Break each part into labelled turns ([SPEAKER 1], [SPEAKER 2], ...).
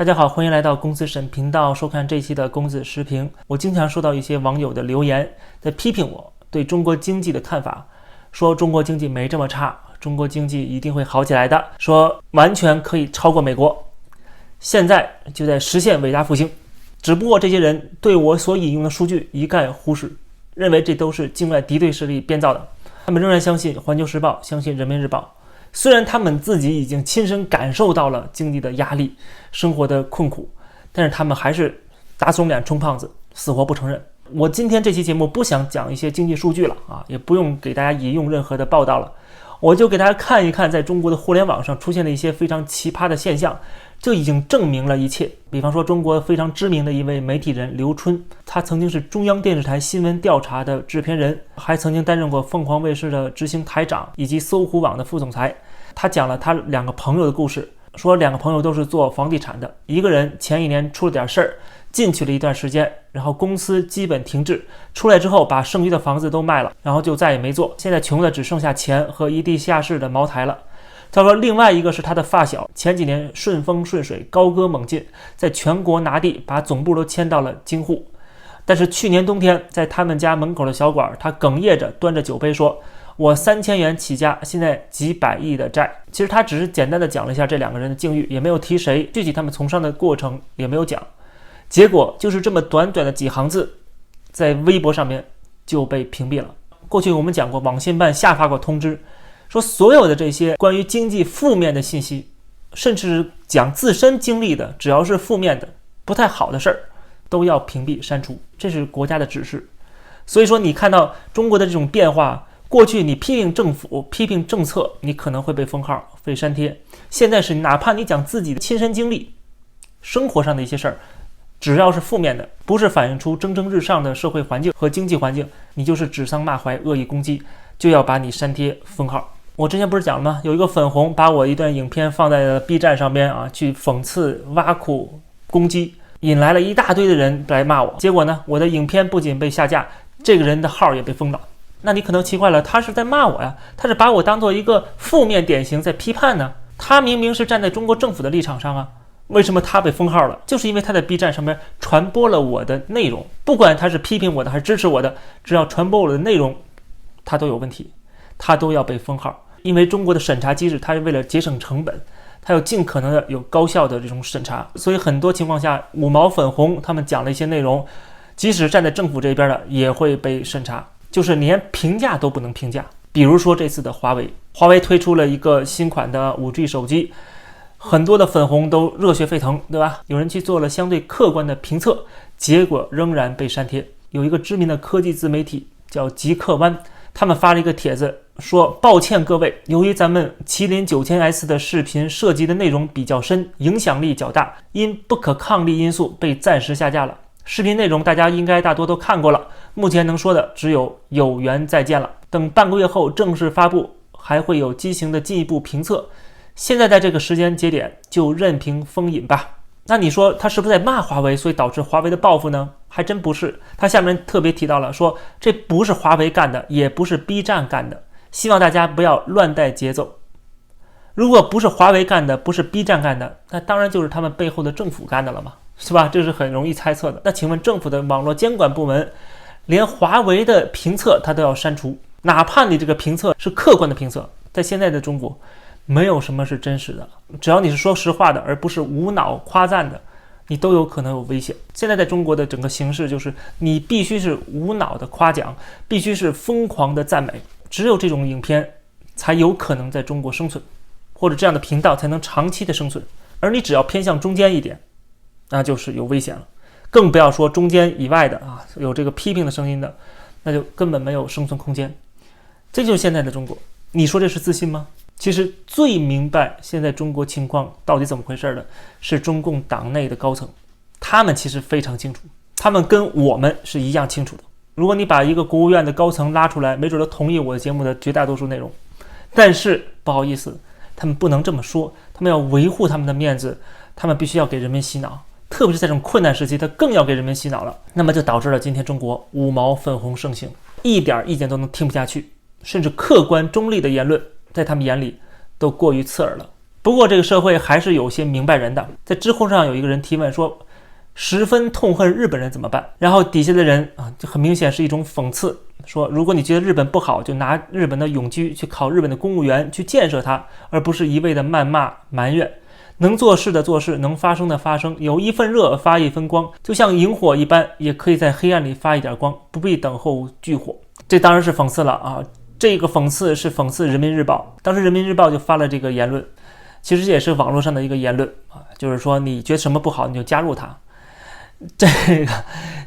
[SPEAKER 1] 大家好，欢迎来到公子沈频道，收看这一期的公子时评。我经常收到一些网友的留言，在批评我对中国经济的看法，说中国经济没这么差，中国经济一定会好起来的，说完全可以超过美国，现在就在实现伟大复兴。只不过这些人对我所引用的数据一概忽视，认为这都是境外敌对势力编造的。他们仍然相信《环球时报》，相信《人民日报》。虽然他们自己已经亲身感受到了经济的压力、生活的困苦，但是他们还是打肿脸充胖子，死活不承认。我今天这期节目不想讲一些经济数据了啊，也不用给大家引用任何的报道了，我就给大家看一看在中国的互联网上出现的一些非常奇葩的现象，就已经证明了一切。比方说中国非常知名的一位媒体人刘春，他曾经是中央电视台新闻调查的制片人，还曾经担任过凤凰卫视的执行台长以及搜狐网的副总裁。他讲了他两个朋友的故事，说两个朋友都是做房地产的，一个人前一年出了点事儿，进去了一段时间，然后公司基本停滞，出来之后把剩余的房子都卖了，然后就再也没做，现在穷的只剩下钱和一地下室的茅台了。他说另外一个是他的发小，前几年顺风顺水，高歌猛进，在全国拿地，把总部都迁到了京沪。但是去年冬天在他们家门口的小馆，他哽咽着端着酒杯说，我3000元起家，现在几百亿的债。其实他只是简单的讲了一下这两个人的境遇，也没有提谁，具体他们从商的过程也没有讲。结果就是这么短短的几行字，在微博上面就被屏蔽了。过去我们讲过，网信办下发过通知，说所有的这些关于经济负面的信息，甚至讲自身经历的，只要是负面的不太好的事儿，都要屏蔽删除，这是国家的指示。所以说你看到中国的这种变化，过去你批评政府批评政策，你可能会被封号被删帖，现在是哪怕你讲自己的亲身经历，生活上的一些事儿，只要是负面的，不是反映出蒸蒸日上的社会环境和经济环境，你就是指桑骂槐恶意攻击，就要把你删帖封号。我之前不是讲了吗？有一个粉红把我一段影片放在了 B 站上边啊，去讽刺挖苦攻击，引来了一大堆的人来骂我。结果呢，我的影片不仅被下架，这个人的号也被封了。那你可能奇怪了，他是在骂我呀，他是把我当做一个负面典型在批判呢。他明明是站在中国政府的立场上啊，为什么他被封号了？就是因为他在 B 站上面传播了我的内容，不管他是批评我的还是支持我的，只要传播我的内容，他都有问题，他都要被封号。因为中国的审查机制，它是为了节省成本，它要尽可能的有高效的这种审查，所以很多情况下五毛粉红他们讲了一些内容，即使站在政府这边的也会被审查，就是连评价都不能评价。比如说这次的华为推出了一个新款的 5G 手机，很多的粉红都热血沸腾，对吧？有人去做了相对客观的评测，结果仍然被删帖。有一个知名的科技自媒体叫极客湾，他们发了一个帖子说，抱歉各位，由于咱们麒麟 9000S 的视频涉及的内容比较深，影响力较大，因不可抗力因素被暂时下架了。视频内容大家应该大多都看过了，目前能说的只有缘再见了，等半个月后正式发布，还会有机型的进一步评测，现在在这个时间节点就任凭封印吧。那你说他是不是在骂华为，所以导致华为的报复呢？还真不是。他下面特别提到了，说这不是华为干的，也不是 B 站干的，希望大家不要乱带节奏。如果不是华为干的，不是 B 站干的，那当然就是他们背后的政府干的了嘛，是吧？这是很容易猜测的。那请问政府的网络监管部门连华为的评测它都要删除，哪怕你这个评测是客观的评测，在现在的中国没有什么是真实的，只要你是说实话的，而不是无脑夸赞的，你都有可能有危险。现在在中国的整个形势就是你必须是无脑的夸奖，必须是疯狂的赞美，只有这种影片才有可能在中国生存，或者这样的频道才能长期的生存。而你只要偏向中间一点，那就是有危险了。更不要说中间以外的啊，有这个批评的声音的，那就根本没有生存空间。这就是现在的中国，你说这是自信吗？其实最明白现在中国情况到底怎么回事的是中共党内的高层，他们其实非常清楚，他们跟我们是一样清楚的。如果你把一个国务院的高层拉出来，没准都同意我的节目的绝大多数内容，但是不好意思，他们不能这么说，他们要维护他们的面子，他们必须要给人民洗脑，特别是在这种困难时期，他更要给人民洗脑了。那么就导致了今天中国五毛粉红盛行，一点意见都能听不下去，甚至客观中立的言论在他们眼里都过于刺耳了。不过这个社会还是有些明白人的，在知乎上有一个人提问说，十分痛恨日本人怎么办？然后底下的人就很明显是一种讽刺，说如果你觉得日本不好，就拿日本的永居去考日本的公务员，去建设它，而不是一味的谩骂埋怨。能做事的做事，能发声的发声，有一份热发一分光，就像萤火一般，也可以在黑暗里发一点光，不必等候炬火。这当然是讽刺了啊！这个讽刺是讽刺人民日报，当时人民日报就发了这个言论，其实也是网络上的一个言论啊，就是说你觉得什么不好你就加入它。这个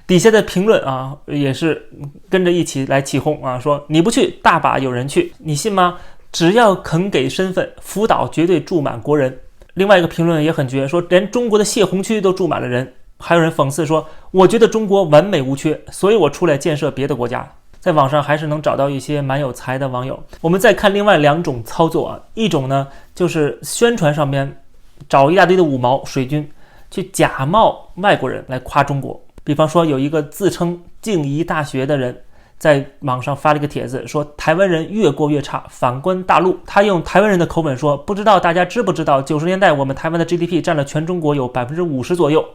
[SPEAKER 1] 底下的评论啊，也是跟着一起来起哄啊，说你不去，大把有人去，你信吗？只要肯给身份，福岛绝对住满国人。另外一个评论也很绝，说连中国的泄洪区都住满了人。还有人讽刺说，我觉得中国完美无缺，所以我出来建设别的国家。在网上还是能找到一些蛮有才的网友。我们再看另外2种操作啊，一种呢就是宣传上面找一大堆的五毛水军，去假冒外国人来夸中国。比方说有一个自称静宜大学的人在网上发了一个帖子，说台湾人越过越差，反观大陆。他用台湾人的口吻说，不知道大家知不知道90年代我们台湾的 GDP 占了全中国有 50% 左右，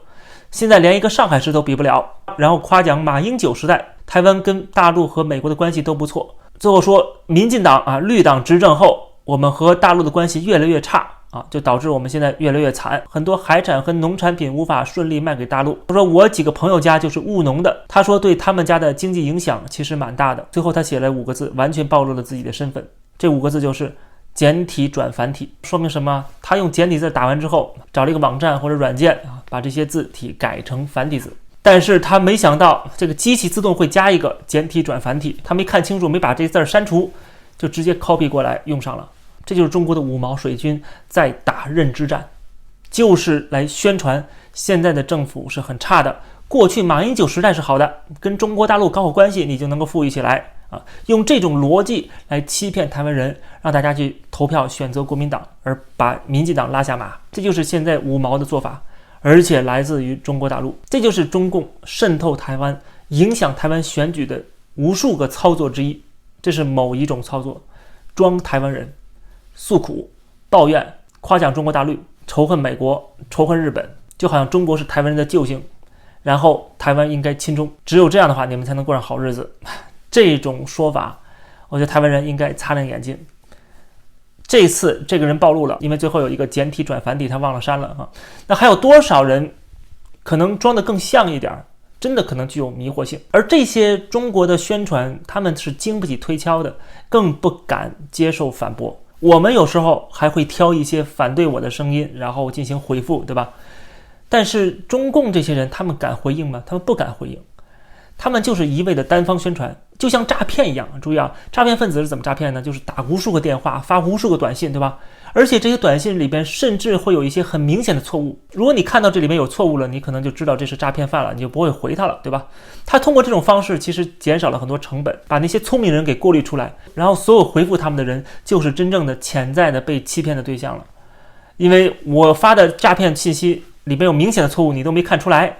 [SPEAKER 1] 现在连一个上海市都比不了。然后夸奖马英九时代台湾跟大陆和美国的关系都不错。最后说民进党绿党执政后，我们和大陆的关系越来越差就导致我们现在越来越惨，很多海产和农产品无法顺利卖给大陆。他说我几个朋友家就是务农的，他说对他们家的经济影响其实蛮大的。最后他写了5个字，完全暴露了自己的身份，这5个字就是简体转繁体。说明什么？他用简体字打完之后，找了一个网站或者软件把这些字体改成繁体字，但是他没想到这个机器自动会加一个简体转繁体，他没看清楚，没把这字删除，就直接 copy 过来用上了。这就是中国的五毛水军在打认知战，就是来宣传现在的政府是很差的，过去马英九时代是好的，跟中国大陆搞好关系你就能够富裕起来用这种逻辑来欺骗台湾人，让大家去投票选择国民党，而把民进党拉下马。这就是现在五毛的做法，而且来自于中国大陆。这就是中共渗透台湾、影响台湾选举的无数个操作之一。这是某一种操作，装台湾人诉苦、抱怨、夸奖中国大陆，仇恨美国、仇恨日本，就好像中国是台湾人的救星，然后台湾应该亲中，只有这样的话你们才能过上好日子。这种说法我觉得台湾人应该擦亮眼睛。这次这个人暴露了，因为最后有一个简体转繁体他忘了删了那还有多少人可能装得更像一点，真的可能具有迷惑性。而这些中国的宣传他们是经不起推敲的，更不敢接受反驳。我们有时候还会挑一些反对我的声音然后进行回复，对吧？但是中共这些人他们敢回应吗？他们不敢回应，他们就是一味的单方宣传，就像诈骗一样。注意诈骗分子是怎么诈骗呢？就是打无数个电话，发无数个短信，对吧？而且这些短信里边甚至会有一些很明显的错误，如果你看到这里面有错误了，你可能就知道这是诈骗犯了，你就不会回他了，对吧？他通过这种方式其实减少了很多成本，把那些聪明人给过滤出来，然后所有回复他们的人就是真正的潜在的被欺骗的对象了。因为我发的诈骗信息里面有明显的错误你都没看出来，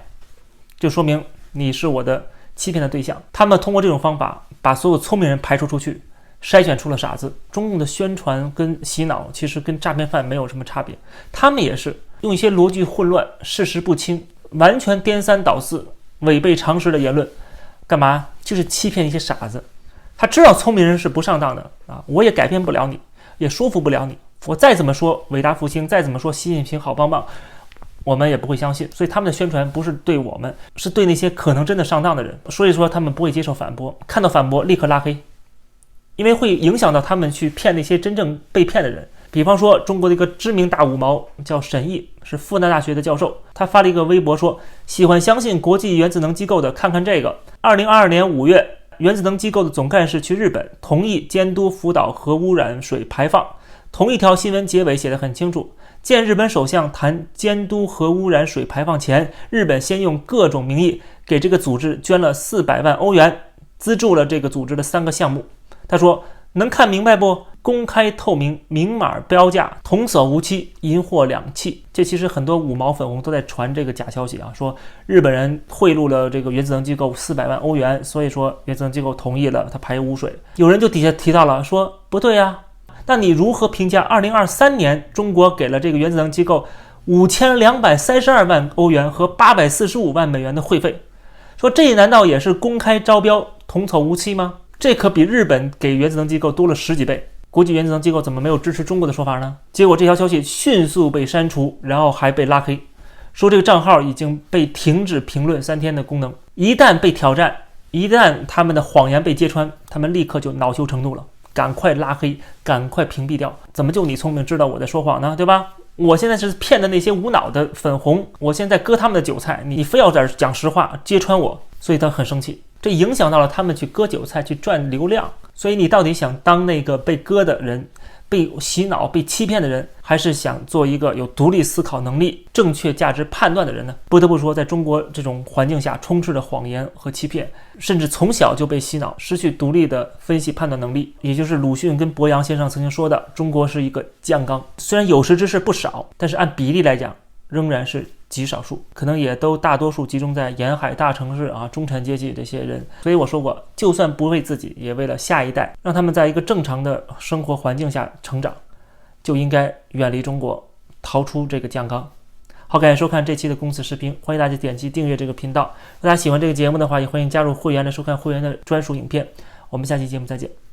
[SPEAKER 1] 就说明你是我的欺骗的对象。他们通过这种方法把所有聪明人排除出去，筛选出了傻子。中共的宣传跟洗脑其实跟诈骗犯没有什么差别，他们也是用一些逻辑混乱、事实不清、完全颠三倒四、违背常识的言论，干嘛？就是欺骗一些傻子。他知道聪明人是不上当的我也改变不了你，也说服不了你。我再怎么说伟大复兴，再怎么说习近平好棒棒，我们也不会相信。所以他们的宣传不是对我们，是对那些可能真的上当的人。所以说他们不会接受反驳，看到反驳立刻拉黑，因为会影响到他们去骗那些真正被骗的人。比方说中国的一个知名大五毛叫沈毅，是复旦大学的教授，他发了一个微博说，喜欢相信国际原子能机构的看看这个。2022年5月，原子能机构的总干事去日本，同意监督福岛核污染水排放。同一条新闻结尾写得很清楚，见日本首相谈监督核污染水排放前，日本先用各种名义给这个组织捐了400万欧元，资助了这个组织的3个项目。他说，能看明白不？公开透明，明码标价，童叟无欺，银货两讫。这其实很多五毛粉红都在传这个假消息说日本人贿赂了这个原子能机构400万欧元，所以说原子能机构同意了他排污水。有人就底下提到了说，不对那你如何评价2023年中国给了这个原子能机构5232万欧元和845万美元的会费？说这难道也是公开招标、童叟无欺吗？这可比日本给原子能机构多了10几倍。国际原子能机构怎么没有支持中国的说法呢？结果这条消息迅速被删除，然后还被拉黑，说这个账号已经被停止评论3天的功能。一旦被挑战，一旦他们的谎言被揭穿，他们立刻就恼羞成怒了，赶快拉黑，赶快屏蔽掉。怎么就你聪明知道我在说谎呢？对吧？我现在是骗的那些无脑的粉红，我现在割他们的韭菜，你非要在这讲实话揭穿我，所以他很生气，这影响到了他们去割韭菜去赚流量。所以你到底想当那个被割的人，被洗脑被欺骗的人，还是想做一个有独立思考能力、正确价值判断的人呢？不得不说，在中国这种环境下充斥着谎言和欺骗，甚至从小就被洗脑，失去独立的分析判断能力，也就是鲁迅跟博洋先生曾经说的，中国是一个酱缸。虽然有识之士不少，但是按比例来讲仍然是极少数，可能也都大多数集中在沿海大城市啊，中产阶级这些人。所以我说过，就算不为自己，也为了下一代，让他们在一个正常的生活环境下成长，就应该远离中国，逃出这个酱缸。好，感谢收看这期的公子视频，欢迎大家点击订阅这个频道。如果大家喜欢这个节目的话，也欢迎加入会员来收看会员的专属影片。我们下期节目再见。